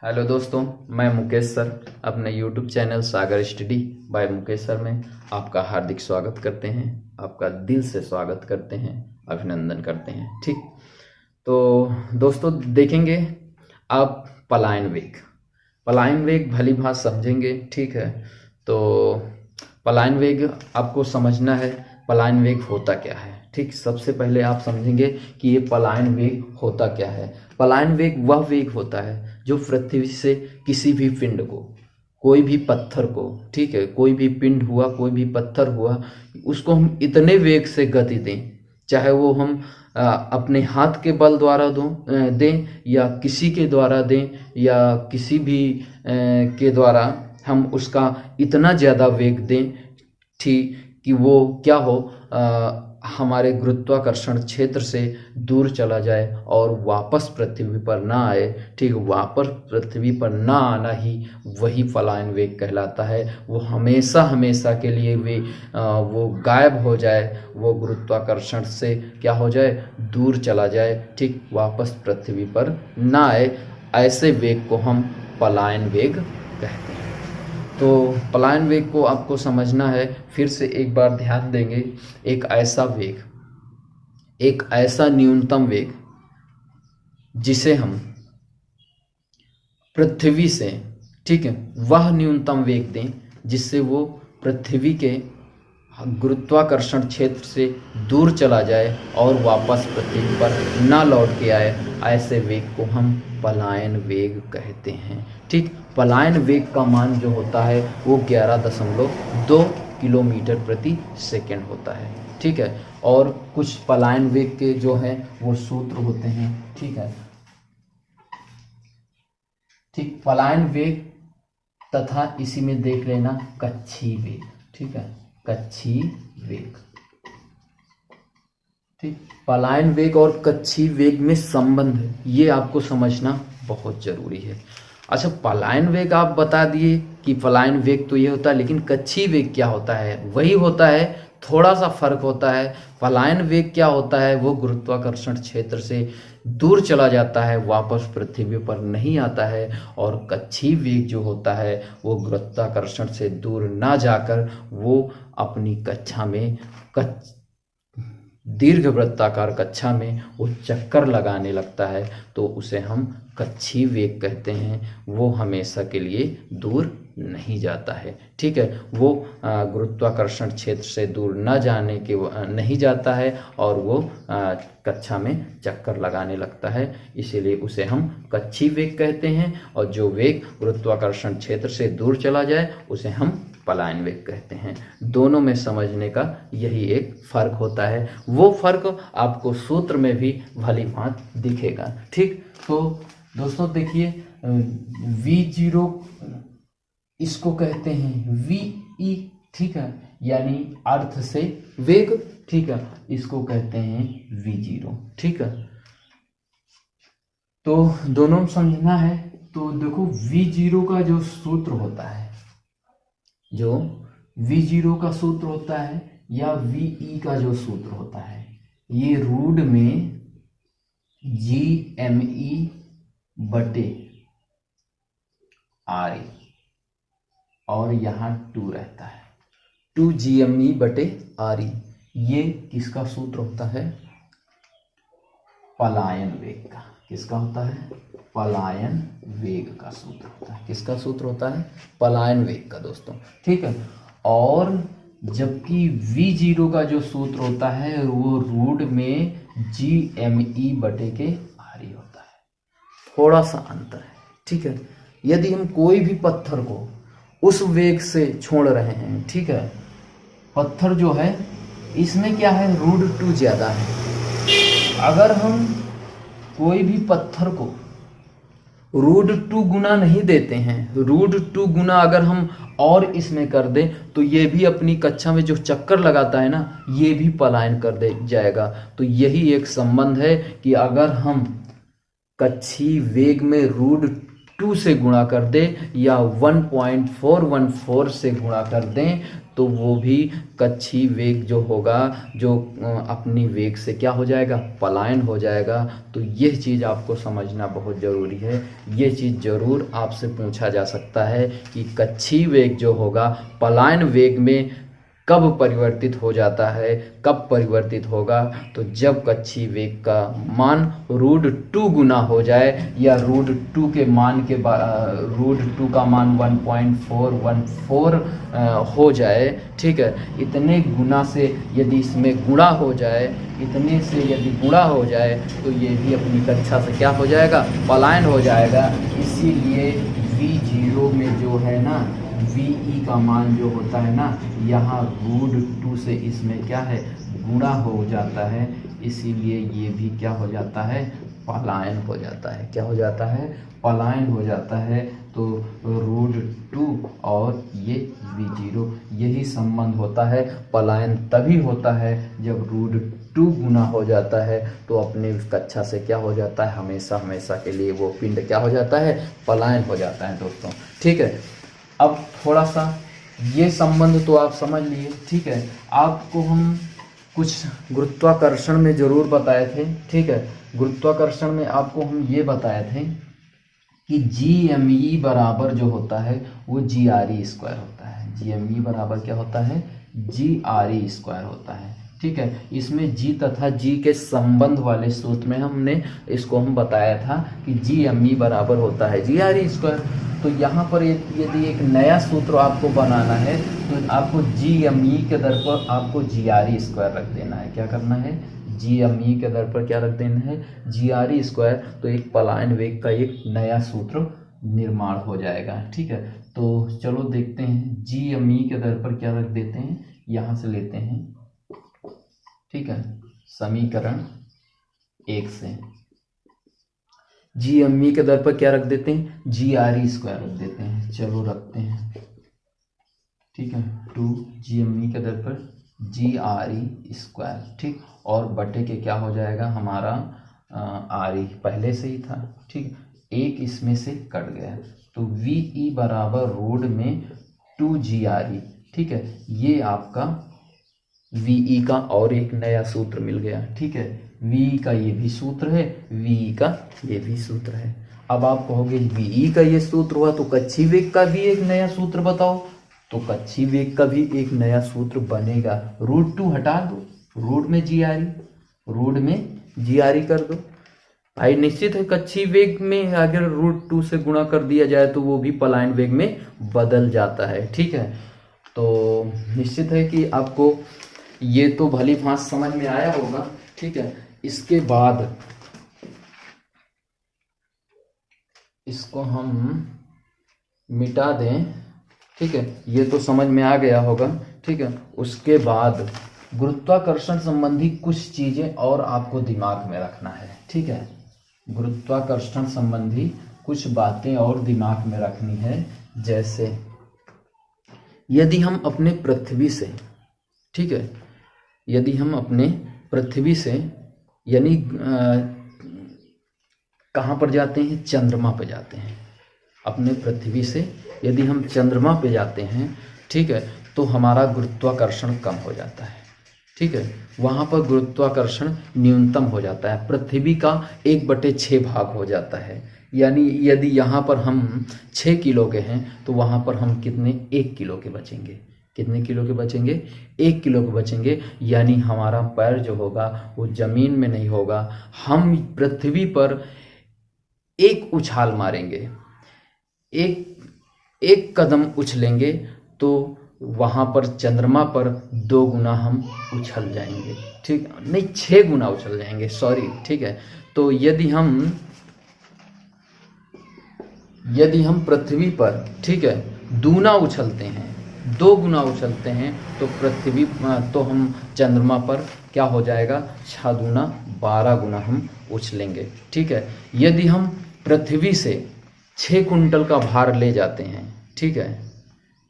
Hello दोस्तों, मैं Mukesh sir अपने यूट्यूब चैनल सागर स्टडी बाय मुकेश सर में आपका हार्दिक स्वागत करते हैं। आपका दिल से स्वागत करते हैं, अभिनंदन करते हैं। ठीक, तो दोस्तों देखेंगे आप पलायन वेग भली भांति समझेंगे। ठीक है, तो पलायन वेग आपको समझना है। पलायन वेग होता क्या है? ठीक, सबसे पहले आप समझेंगे कि ये पलायन वेग होता क्या है। पलायन वेग वह वेग होता है जो पृथ्वी से किसी भी पिंड को, कोई भी पत्थर को, ठीक है, कोई भी पिंड हुआ, कोई भी पत्थर हुआ, उसको हम इतने वेग से गति दें, चाहे वो हम अपने हाथ के बल द्वारा दें या किसी के द्वारा दें या किसी भी के द्वारा हम उसका इतना ज़्यादा वेग दें, ठीक, कि वो क्या हो, हमारे गुरुत्वाकर्षण क्षेत्र से दूर चला जाए और वापस पृथ्वी पर ना आए। ठीक, वापस पृथ्वी पर ना आना ही वही पलायन वेग कहलाता है। वो हमेशा हमेशा के लिए वो गायब हो जाए, वो गुरुत्वाकर्षण से क्या हो जाए, दूर चला जाए। ठीक, वापस पृथ्वी पर ना आए, ऐसे वेग को हम पलायन वेग कहते हैं। तो पलायन वेग को आपको समझना है। फिर से एक बार ध्यान देंगे, एक ऐसा न्यूनतम वेग जिसे हम पृथ्वी से, ठीक है, वह न्यूनतम वेग दें जिससे वो पृथ्वी के गुरुत्वाकर्षण क्षेत्र से दूर चला जाए और वापस पृथ्वी पर ना लौट के आए, ऐसे वेग को हम पलायन वेग कहते हैं। ठीक, पलायन वेग का मान जो होता है वो 11.2 किलोमीटर प्रति सेकंड होता है। ठीक है, और कुछ पलायन वेग के जो हैं वो सूत्र होते हैं। ठीक है, ठीक, पलायन वेग तथा इसी में देख लेना कक्षीय वेग। ठीक है, कक्षीय वेग। ठीक, पलायन वेग और कक्षीय वेग में संबंध ये आपको समझना बहुत जरूरी है। अच्छा, पलायन वेग आप बता दिए कि पलायन वेग तो ये होता है, लेकिन कक्षीय वेग क्या होता है? वही होता है, थोड़ा सा फर्क होता है। पलायन वेग क्या होता है? वो गुरुत्वाकर्षण क्षेत्र से दूर चला जाता है, वापस पृथ्वी पर नहीं आता है। और कक्षीय वेग जो होता है वो गुरुत्वाकर्षण से दूर ना जाकर वो अपनी कक्षा में दीर्घ वृत्ताकार कक्षा में वो चक्कर लगाने लगता है, तो उसे हम कक्षीय वेग कहते हैं। वो हमेशा के लिए दूर नहीं जाता है। ठीक है, वो गुरुत्वाकर्षण क्षेत्र से दूर न जाने के नहीं जाता है और वो कक्षा में चक्कर लगाने लगता है, इसीलिए उसे हम कक्षीय वेग कहते हैं। और जो वेग गुरुत्वाकर्षण क्षेत्र से दूर चला जाए उसे हम पलायन वेग कहते हैं। दोनों में समझने का यही एक फर्क होता है। वो फर्क आपको सूत्र में भी भली भांति दिखेगा। ठीक, तो दोस्तों देखिए, V0 इसको कहते हैं VE। ठीक है, यानी अर्थ से वेग। ठीक है, इसको कहते हैं V0। ठीक है, तो दोनों समझना है। तो देखो, V0 का जो सूत्र होता है, जो V0 का सूत्र होता है या VE का जो सूत्र होता है, ये रूट में GME बटे RE और यहाँ 2 रहता है, 2 GME बटे RE। ये किसका सूत्र होता है? पलायन वेग का। किसका होता है? पलायन वेग का सूत्र होता है। किसका सूत्र होता है? पलायन वेग का दोस्तों। ठीक है, और जबकि V0 का जो सूत्र होता है वो रूट में GME बटे के RE होता है। थोड़ा सा अंतर है। ठीक है, यदि हम कोई भी पत्थर को उस वेग से छोड़ रहे हैं, ठीक है, पत्थर जो है इसमें क्या है, √2 ज्यादा है। अगर हम कोई भी पत्थर को √2 गुना नहीं देते हैं, √2 गुना अगर हम और इसमें कर दें तो ये भी अपनी कक्षा में जो चक्कर लगाता है ना, ये भी पलायन कर दे जाएगा। तो यही एक संबंध है कि अगर हम कक्षीय वेग में 2 से गुणा कर दें या 1.414 से गुणा कर दें तो वो भी कक्षीय वेग जो होगा, जो अपनी वेग से क्या हो जाएगा, पलायन हो जाएगा। तो यह चीज़ आपको समझना बहुत ज़रूरी है। ये चीज़ ज़रूर आपसे पूछा जा सकता है कि कक्षीय वेग जो होगा पलायन वेग में कब परिवर्तित हो जाता है, कब परिवर्तित होगा। तो जब कक्षीय वेग का मान √2 गुना हो जाए या √2 के मान के √2 का मान 1.414 हो जाए, ठीक है। इतने गुना से यदि इसमें गुणा हो जाए, इतने से यदि गुणा हो जाए तो ये भी अपनी कक्षा से क्या हो जाएगा, पलायन हो जाएगा। इसीलिए V0 में जो है ना, VE का मान जो होता है ना, यहाँ √2 से इसमें क्या है, गुणा हो जाता है। इसीलिए ये भी क्या हो जाता है, पलायन हो जाता है। क्या हो जाता है, पलायन हो जाता है। तो √2 और ये V0, यही संबंध होता है। पलायन तभी होता है जब √2 गुना हो जाता है तो अपने कक्षा से क्या हो जाता है, हमेशा हमेशा के लिए वो पिंड क्या हो जाता है, पलायन हो जाता है दोस्तों, ठीक है। अब थोड़ा सा ये संबंध तो आप समझ लिए, ठीक है। आपको हम कुछ गुरुत्वाकर्षण में ज़रूर बताए थे, ठीक है। गुरुत्वाकर्षण में आपको हम ये बताए थे कि GME बराबर जो होता है वो GRE² होता है। GME बराबर क्या होता है, GRE² होता है, ठीक है। इसमें G तथा G के संबंध वाले सूत्र में हमने इसको हम बताया था कि GME बराबर होता है GRE²। तो यहाँ पर यदि एक नया सूत्र आपको बनाना है तो आपको GME के दर पर आपको GRE² रख देना है। क्या करना है, GME के दर पर क्या रख देना है, GRE²। तो एक पलायन वेग का एक नया सूत्र निर्माण हो जाएगा, ठीक है। तो चलो देखते हैं, GME के दर पर क्या रख देते हैं, यहाँ से लेते हैं, ठीक है, समीकरण 1 से GME के दर पर क्या रख देते हैं, GRE² रख देते हैं। चलो रखते हैं, ठीक है, 2 GME के दर पर GRE², ठीक। और बटे के क्या हो जाएगा हमारा RE पहले से ही था, ठीक। एक इसमें से कट गया तो VE बराबर रोड में 2 GRE, ठीक है। ये आपका VE का और एक नया सूत्र मिल गया, ठीक है। VE का ये भी सूत्र है, VE का ये भी सूत्र है। अब आप कहोगे VE का ये सूत्र हुआ तो कक्षीय वेग का भी एक नया सूत्र बताओ। तो कक्षीय वेग का भी एक नया सूत्र बनेगा, √2 हटा दो, रूट में GRE कर दो। भाई निश्चित है कक्षीय वेग में अगर √2 से गुणा कर दिया जाए तो वो भी पलायन वेग में बदल जाता है, ठीक है। तो निश्चित है कि आपको ये तो भली भांति समझ में आया होगा, ठीक है। इसके बाद इसको हम मिटा दें, ठीक है। ये तो समझ में आ गया होगा, ठीक है। उसके बाद गुरुत्वाकर्षण संबंधी कुछ चीजें और आपको दिमाग में रखना है, ठीक है। गुरुत्वाकर्षण संबंधी कुछ बातें और दिमाग में रखनी है। जैसे यदि हम अपने पृथ्वी से, ठीक है, यदि हम अपने पृथ्वी से यानी कहाँ पर जाते हैं, चंद्रमा पर जाते हैं। अपने पृथ्वी से यदि हम चंद्रमा पे जाते हैं, ठीक है, तो हमारा गुरुत्वाकर्षण कम हो जाता है, ठीक है। वहाँ पर गुरुत्वाकर्षण न्यूनतम हो जाता है, पृथ्वी का 1/6 भाग हो जाता है। यानी यदि यहाँ पर हम 6 किलो के हैं तो वहाँ पर हम कितने, 1 किलो के बचेंगे। कितने किलो के बचेंगे, 1 किलो के बचेंगे। यानी हमारा पैर जो होगा वो जमीन में नहीं होगा, हम पृथ्वी पर एक उछाल मारेंगे, एक कदम उछलेंगे तो वहाँ पर चंद्रमा पर 2 गुना हम उछल जाएंगे, ठीक नहीं, 6 गुना उछल जाएंगे, सॉरी, ठीक है। तो यदि हम पृथ्वी पर, ठीक है, दूना उछलते हैं, 2 गुना उछलते हैं तो हम चंद्रमा पर क्या हो जाएगा, 6 दूना 12 गुना हम उछलेंगे, ठीक है। यदि हम पृथ्वी से 6 कुंटल का भार ले जाते हैं, ठीक है,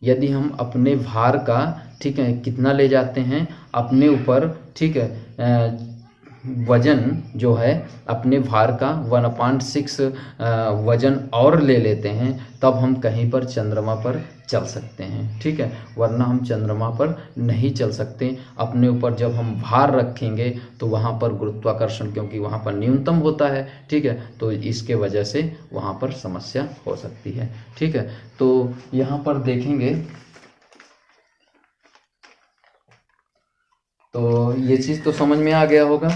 यदि हम अपने भार का, ठीक है, कितना ले जाते हैं अपने ऊपर, ठीक है, वजन जो है अपने भार का 1/6 वजन और ले लेते हैं, तब हम कहीं पर चंद्रमा पर चल सकते हैं। ठीक है, वरना हम चंद्रमा पर नहीं चल सकते। अपने ऊपर जब हम भार रखेंगे तो वहाँ पर गुरुत्वाकर्षण, क्योंकि वहाँ पर न्यूनतम होता है, ठीक है, तो इसके वजह से वहाँ पर समस्या हो सकती है। ठीक है, तो यहाँ पर देखेंगे तो ये चीज़ तो समझ में आ गया होगा।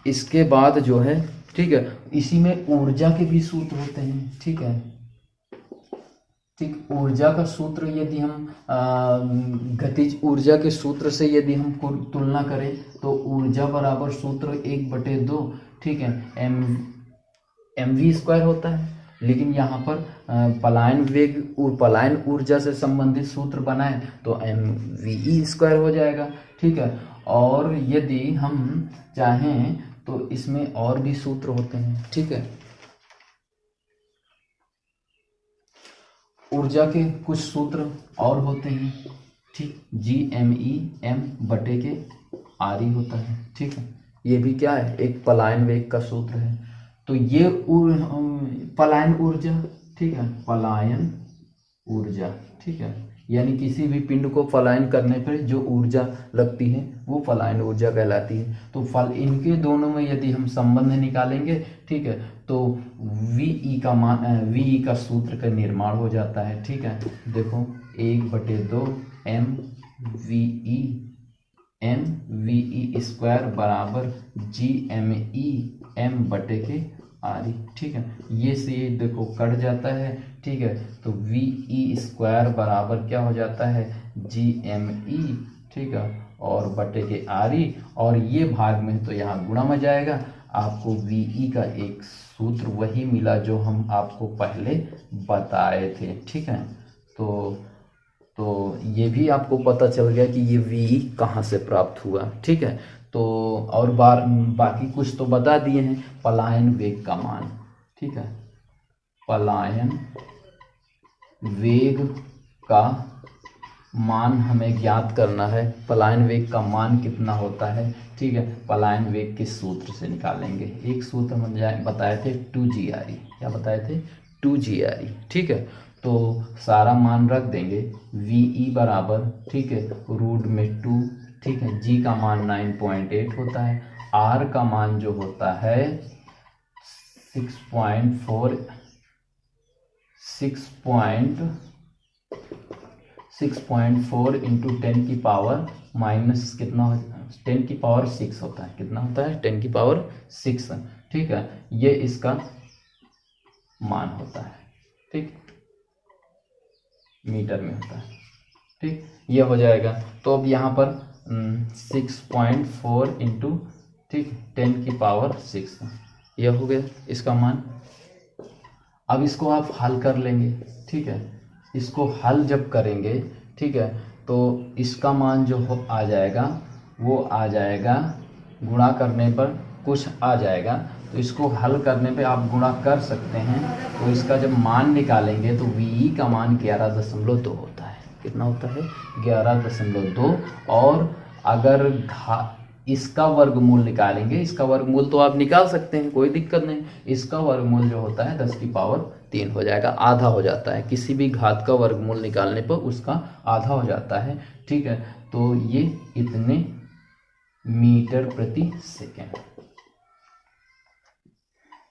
इसके बाद जो है, ठीक है, इसी में ऊर्जा के भी सूत्र होते हैं। ठीक है, ठीक, ऊर्जा का सूत्र यदि हम गतिज ऊर्जा के सूत्र से यदि हम तुलना करें तो ऊर्जा बराबर सूत्र 1/2, ठीक है, mv² होता है। लेकिन यहाँ पर पलायन वेग और पलायन ऊर्जा से संबंधित सूत्र बनाए तो mve² हो जाएगा। ठीक है, और यदि हम चाहें तो इसमें और भी सूत्र होते हैं। ठीक है, ऊर्जा के कुछ सूत्र और होते हैं। ठीक, Gme/RE होता है। ठीक है, ये भी क्या है, एक पलायन वेग का सूत्र है। तो ये पलायन ऊर्जा, ठीक है, पलायन ऊर्जा, ठीक है, यानी किसी भी पिंड को पलायन करने पर जो ऊर्जा लगती है वो पलायन ऊर्जा कहलाती है। तो इनके दोनों में यदि हम संबंध निकालेंगे, ठीक है, तो VE का मान, VE का सूत्र का निर्माण हो जाता है। ठीक है, देखो 1/2 mVE² बराबर Gme/RE। ठीक है, ये से ये देखो कट जाता है। ठीक है, तो VE² बराबर क्या हो जाता है, Gme, ठीक है, और RE, और ये भाग में तो यहाँ गुणा में जाएगा। आपको VE का एक सूत्र वही मिला जो हम आपको पहले बताए थे। ठीक है, तो ये भी आपको पता चल गया कि ये VE कहाँ से प्राप्त हुआ। ठीक है, तो और बाकी कुछ तो बता दिए हैं। पलायन वेग का मान, ठीक है, पलायन वेग का मान हमें ज्ञात करना है। पलायन वेग का मान कितना होता है, ठीक है, पलायन वेग के सूत्र से निकालेंगे। एक सूत्र हम बताए थे 2GRE, क्या बताए थे, 2GRE। ठीक है, तो सारा मान रख देंगे। VE बराबर, ठीक है, √2, ठीक है, G का मान 9.8 होता है, R का मान जो होता है 6.4 इंटू 10 की पावर माइनस कितना, 10 की पावर 6 होता है। कितना होता है, 10 की पावर 6। ठीक है, ये इसका मान होता है। ठीक, मीटर में होता है। ठीक, ये हो जाएगा। तो अब यहाँ पर 6.4 इंटू, ठीक, 10 की पावर 6, यह हो गया इसका मान। अब इसको आप हल कर लेंगे। ठीक है, इसको हल जब करेंगे, ठीक है, तो इसका मान जो आ जाएगा वो आ जाएगा, गुणा करने पर कुछ आ जाएगा, तो इसको हल करने पे आप गुणा कर सकते हैं। तो इसका जब मान निकालेंगे तो VE का मान 11.2 होता है। कितना होता है, 11.2। और अगर इसका वर्गमूल निकालेंगे, इसका वर्गमूल तो आप निकाल सकते हैं, कोई दिक्कत नहीं। इसका वर्गमूल जो होता है 10 की पावर 3 हो जाएगा, आधा हो जाता है। किसी भी घात का वर्गमूल निकालने पर उसका आधा हो जाता है। ठीक है, तो ये इतने मीटर प्रति सेकेंड,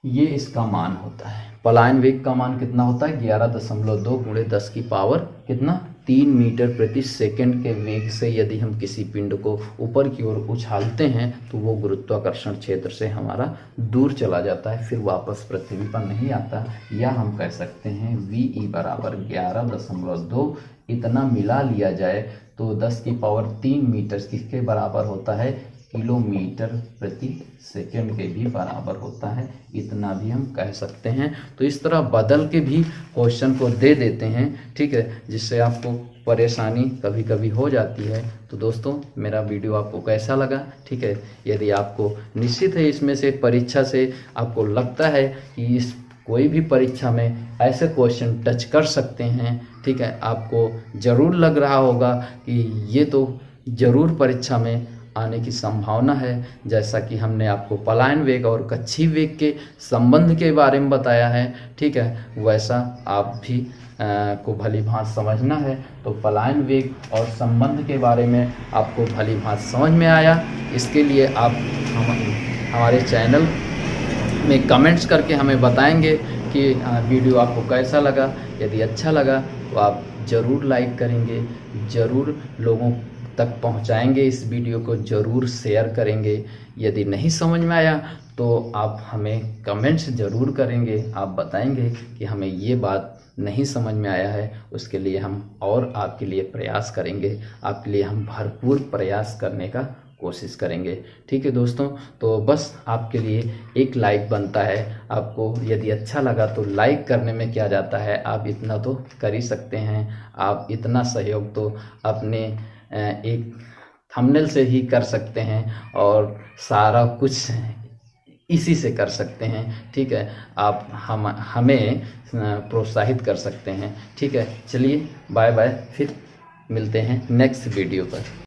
ये इसका मान होता है। पलायन वेग का मान कितना होता है, 11.2 गुणे 10 की पावर कितना, 3 मीटर प्रति सेकंड के वेग से यदि हम किसी पिंड को ऊपर की ओर उछालते हैं तो वो गुरुत्वाकर्षण क्षेत्र से हमारा दूर चला जाता है, फिर वापस पृथ्वी पर नहीं आता। या हम कह सकते हैं VE बराबर 11.2 इतना मिला लिया जाए तो 10 की पावर 3 मीटर किसके बराबर होता है, किलोमीटर प्रति सेकंड के भी बराबर होता है। इतना भी हम कह सकते हैं। तो इस तरह बदल के भी क्वेश्चन को दे देते हैं। ठीक है, जिससे आपको परेशानी कभी कभी हो जाती है। तो दोस्तों, मेरा वीडियो आपको कैसा लगा, ठीक है, यदि आपको निश्चित है इसमें से परीक्षा से आपको लगता है कि इस कोई भी परीक्षा में ऐसे क्वेश्चन टच कर सकते हैं, ठीक है, आपको ज़रूर लग रहा होगा कि ये तो ज़रूर परीक्षा में आने की संभावना है। जैसा कि हमने आपको पलायन वेग और कक्षीय वेग के संबंध के बारे में बताया है, ठीक है, वैसा आप भी को भली भांति समझना है। तो पलायन वेग और संबंध के बारे में आपको भली भांति समझ में आया। इसके लिए आप हमारे चैनल में कमेंट्स करके हमें बताएंगे कि वीडियो आपको कैसा लगा। यदि अच्छा लगा तो आप ज़रूर लाइक करेंगे, ज़रूर लोगों तक पहुंचाएंगे, इस वीडियो को ज़रूर शेयर करेंगे। यदि नहीं समझ में आया तो आप हमें कमेंट्स ज़रूर करेंगे, आप बताएंगे कि हमें ये बात नहीं समझ में आया है। उसके लिए हम और आपके लिए प्रयास करेंगे, आपके लिए हम भरपूर प्रयास करने का कोशिश करेंगे। ठीक है दोस्तों, तो बस आपके लिए एक लाइक बनता है। आपको यदि अच्छा लगा तो लाइक करने में क्या जाता है, आप इतना तो कर ही सकते हैं। आप इतना सहयोग तो अपने एक थंबनेल से ही कर सकते हैं और सारा कुछ इसी से कर सकते हैं। ठीक है, आप हमें प्रोत्साहित कर सकते हैं। ठीक है, चलिए बाय बाय, फिर मिलते हैं नेक्स्ट वीडियो पर।